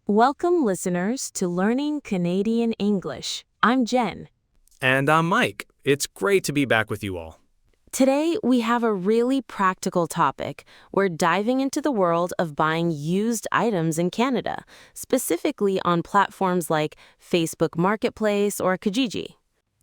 Welcome, listeners, to Learning Canadian English. I'm Jen. And I'm Mike. It's great to be back with you all. Today, we have a really practical topic. We're diving into the world of buying used items in Canada, specifically on platforms like Facebook Marketplace or Kijiji.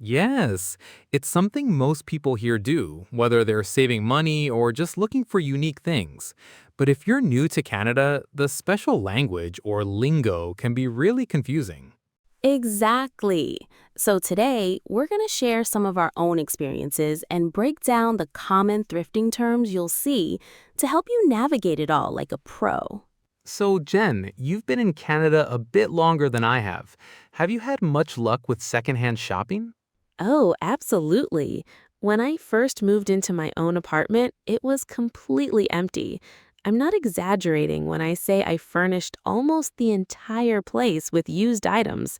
Yes, it's something most people here do, whether they're saving money or just looking for unique things. But if you're new to Canada, the special language or lingo can be really confusing. Exactly. So today, we're going to share some of our own experiences and break down the common thrifting terms you'll see to help you navigate it all like a pro. So, Jen, you've been in Canada a bit longer than I have. Have you had much luck with secondhand shopping? Oh, absolutely. When I first moved into my own apartment, it was completely empty. I'm not exaggerating when I say I furnished almost the entire place with used items.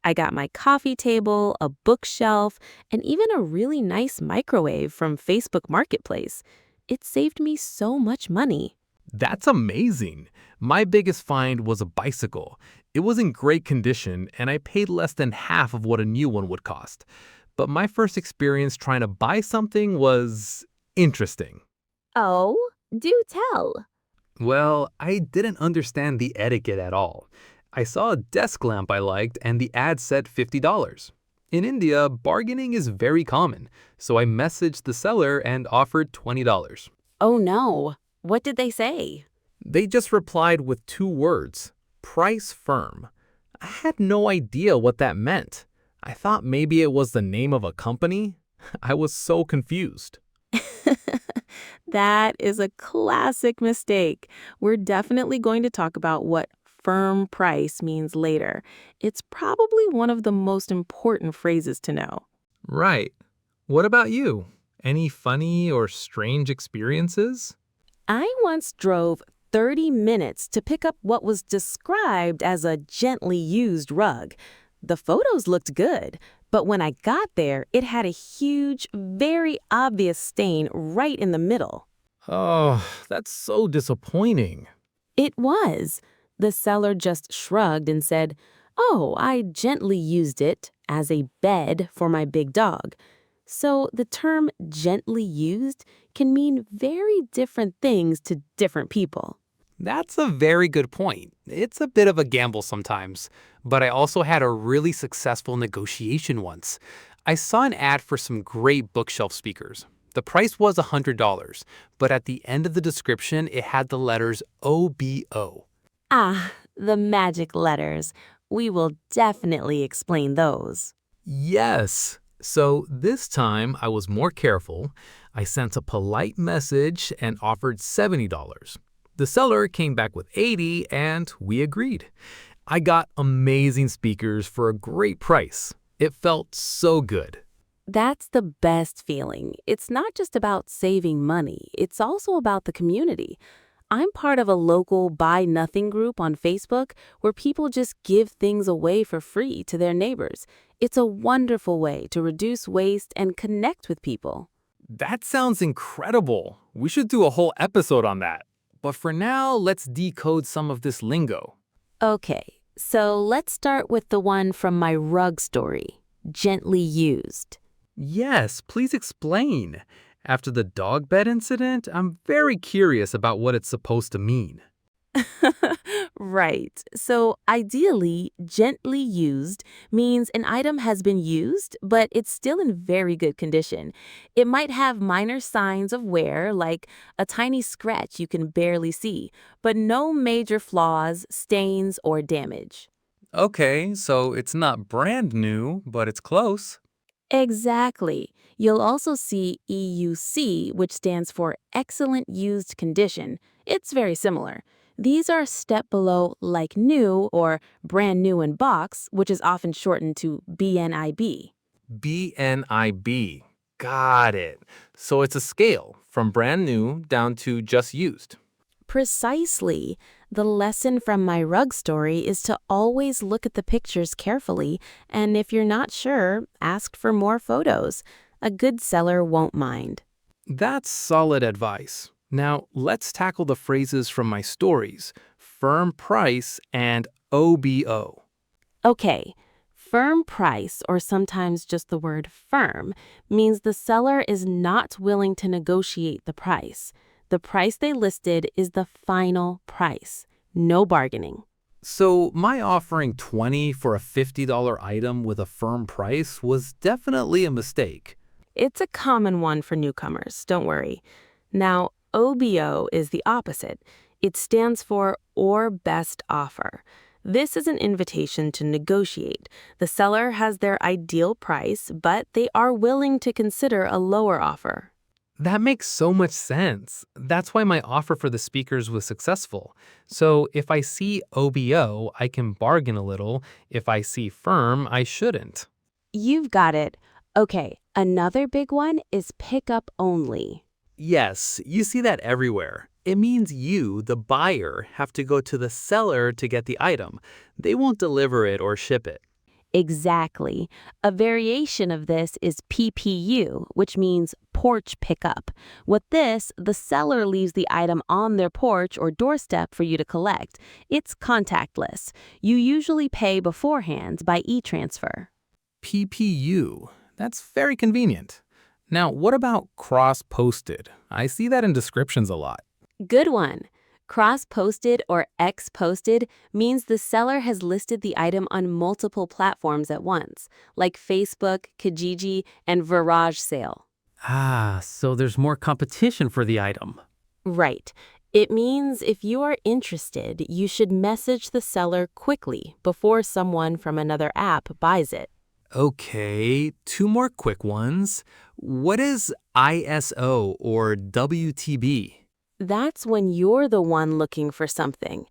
I got my coffee table, a bookshelf, and even a really nice microwave from Facebook Marketplace. It saved me so much money. That's amazing. My biggest find was a bicycle. It was in great condition, and I paid less than half of what a new one would cost. But my first experience trying to buy something was interesting. Oh, do tell. Well, I didn't understand the etiquette at all. I saw a desk lamp I liked, and the ad said $50. In India, bargaining is very common, so I messaged the seller and offered $20. Oh no. What did they say? They just replied with two words, price firm. I had no idea what that meant. I thought maybe it was the name of a company. I was so confused. That is a classic mistake. We're definitely going to talk about what firm price means later. It's probably one of the most important phrases to know. Right. What about you? Any funny or strange experiences? I once drove 30 minutes to pick up what was described as a gently used rug. The photos looked good, but when I got there, it had a huge, very obvious stain right in the middle. Oh, that's so disappointing. It was. The seller just shrugged and said, "Oh, I gently used it as a bed for my big dog." So the term gently used can mean very different things to different people. That's a very good point. It's a bit of a gamble sometimes, but I also had a really successful negotiation once. I saw an ad for some great bookshelf speakers. The price was $100, but at the end of the description, it had the letters OBO. Ah, the magic letters. We will definitely explain those. Yes. So this time I was more careful. I sent a polite message and offered $70. The seller came back with $80 and we agreed. I got amazing speakers for a great price. It felt so good. That's the best feeling. It's not just about saving money, it's also about the community. I'm part of a local Buy Nothing group on Facebook where people just give things away for free to their neighbors. It's a wonderful way to reduce waste and connect with people. That sounds incredible. We should do a whole episode on that. But for now, let's decode some of this lingo. Okay, so let's start with the one from my rug story, gently used. Yes, please explain. After the dog bed incident, I'm very curious about what it's supposed to mean. Right. So ideally, gently used means an item has been used, but it's still in very good condition. It might have minor signs of wear, like a tiny scratch you can barely see, but no major flaws, stains, or damage. Okay, so it's not brand new, but it's close. Exactly. You'll also see EUC, which stands for Excellent Used Condition. It's very similar. These are a step below like new or brand new in box, which is often shortened to BNIB. BNIB. Got it. So it's a scale from brand new down to just used. Precisely. The lesson from my rug story is to always look at the pictures carefully, and if you're not sure, ask for more photos. A good seller won't mind. That's solid advice. Now, let's tackle the phrases from my stories, firm price and OBO? Okay, firm price, or sometimes just the word firm, means the seller is not willing to negotiate the price. The price they listed is the final price. No bargaining. So my offering $20 for a $50 item with a firm price was definitely a mistake. It's a common one for newcomers, don't worry. Now, OBO is the opposite. It stands for or best offer. This is an invitation to negotiate. The seller has their ideal price, but they are willing to consider a lower offer. That makes so much sense. That's why my offer for the speakers was successful. So if I see OBO, I can bargain a little. If I see firm, I shouldn't. You've got it. Okay, another big one is pickup only. Yes, you see that everywhere. It means you, the buyer, have to go to the seller to get the item. They won't deliver it or ship it. Exactly. A variation of this is PPU, which means porch pickup. With this, the seller leaves the item on their porch or doorstep for you to collect. It's contactless. You usually pay beforehand by e-transfer. PPU. That's very convenient. Now, what about cross-posted? I see that in descriptions a lot. Good one. Cross-posted or X-posted means the seller has listed the item on multiple platforms at once, like Facebook, Kijiji, and Garage Sale. Ah, so there's more competition for the item. Right. It means if you are interested, you should message the seller quickly before someone from another app buys it. Okay, two more quick ones. What is ISO or WTB? That's when you're the one looking for something.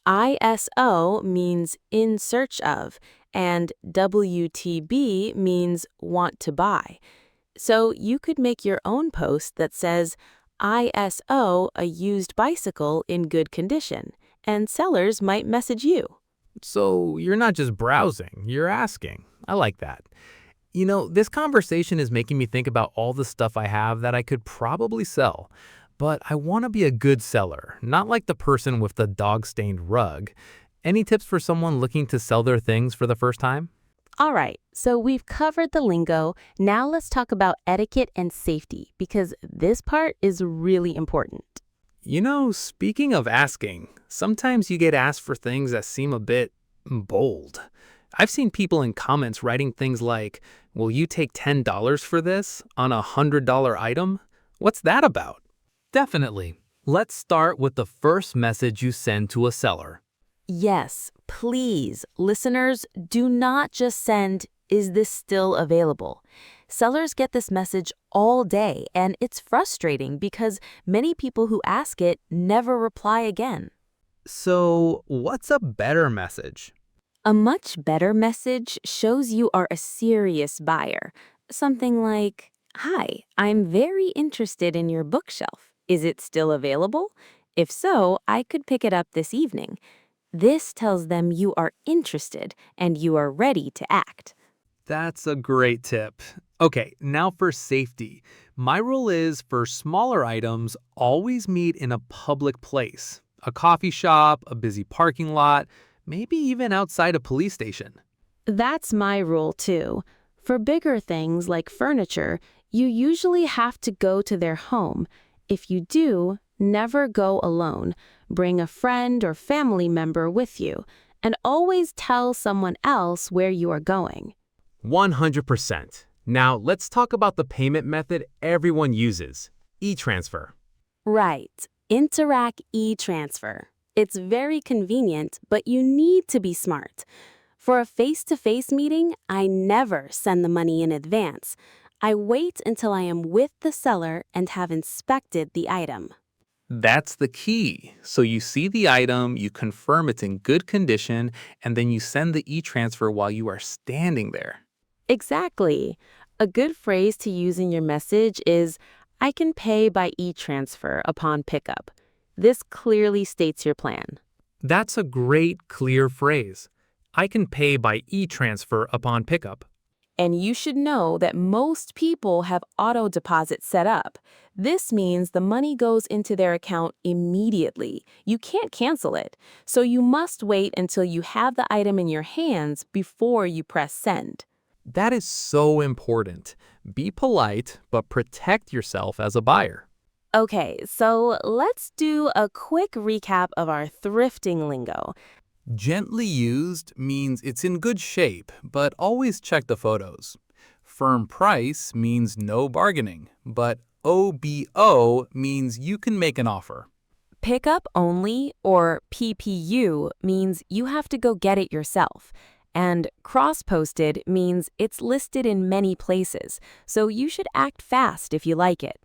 ISO means in search of, and WTB means want to buy. So you could make your own post that says, ISO a used bicycle in good condition, and sellers might message you. So you're not just browsing, you're asking. I like that. You know, this conversation is making me think about all the stuff I have that I could probably sell. But I want to be a good seller, not like the person with the dog-stained rug. Any tips for someone looking to sell their things for the first time? All right, so we've covered the lingo. Now let's talk about etiquette and safety, because this part is really important. You know, speaking of asking, sometimes you get asked for things that seem a bit bold. I've seen people in comments writing things like, "Will you take $10 for this on a $100 item?" What's that about? Definitely. Let's start with the first message you send to a seller. Yes, please, listeners, do not just send, "Is this still available?" Sellers get this message all day, and it's frustrating because many people who ask it never reply again. So, what's a better message? A much better message shows you are a serious buyer. Something like, "Hi, I'm very interested in your bookshelf. Is it still available? If so, I could pick it up this evening." This tells them you are interested and you are ready to act. That's a great tip. Okay, now for safety. My rule is for smaller items, always meet in a public place. A coffee shop, a busy parking lot, maybe even outside a police station. That's my rule too. For bigger things like furniture, you usually have to go to their home. If you do, never go alone. Bring a friend or family member with you, and always tell someone else where you are going. 100%. Now, let's talk about the payment method everyone uses, e-transfer. Right. Interac e-transfer. It's very convenient, but you need to be smart. For a face-to-face meeting, I never send the money in advance. I wait until I am with the seller and have inspected the item. That's the key. So you see the item, you confirm it's in good condition, and then you send the e-transfer while you are standing there. Exactly. A good phrase to use in your message is, "I can pay by e-transfer upon pickup." This clearly states your plan. That's a great, clear phrase. I can pay by e-transfer upon pickup. And you should know that most people have auto deposit set up. This means the money goes into their account immediately. You can't cancel it. So you must wait until you have the item in your hands before you press send. That is so important. Be polite, but protect yourself as a buyer. Okay, so let's do a quick recap of our thrifting lingo. Gently used means it's in good shape, but always check the photos. Firm price means no bargaining, but OBO means you can make an offer. Pickup only, or PPU, means you have to go get it yourself. And cross-posted means it's listed in many places, so you should act fast if you like it.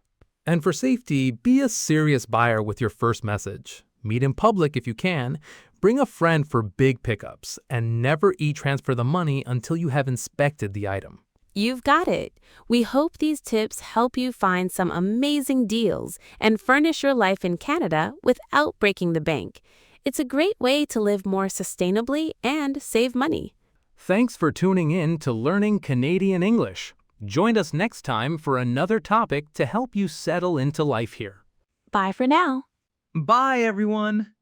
And for safety, be a serious buyer with your first message. Meet in public if you can. Bring a friend for big pickups, and never e-transfer the money until you have inspected the item. You've got it. We hope these tips help you find some amazing deals and furnish your life in Canada without breaking the bank. It's a great way to live more sustainably and save money. Thanks for tuning in to Learning Canadian English. Join us next time for another topic to help you settle into life here. Bye for now. Bye, everyone.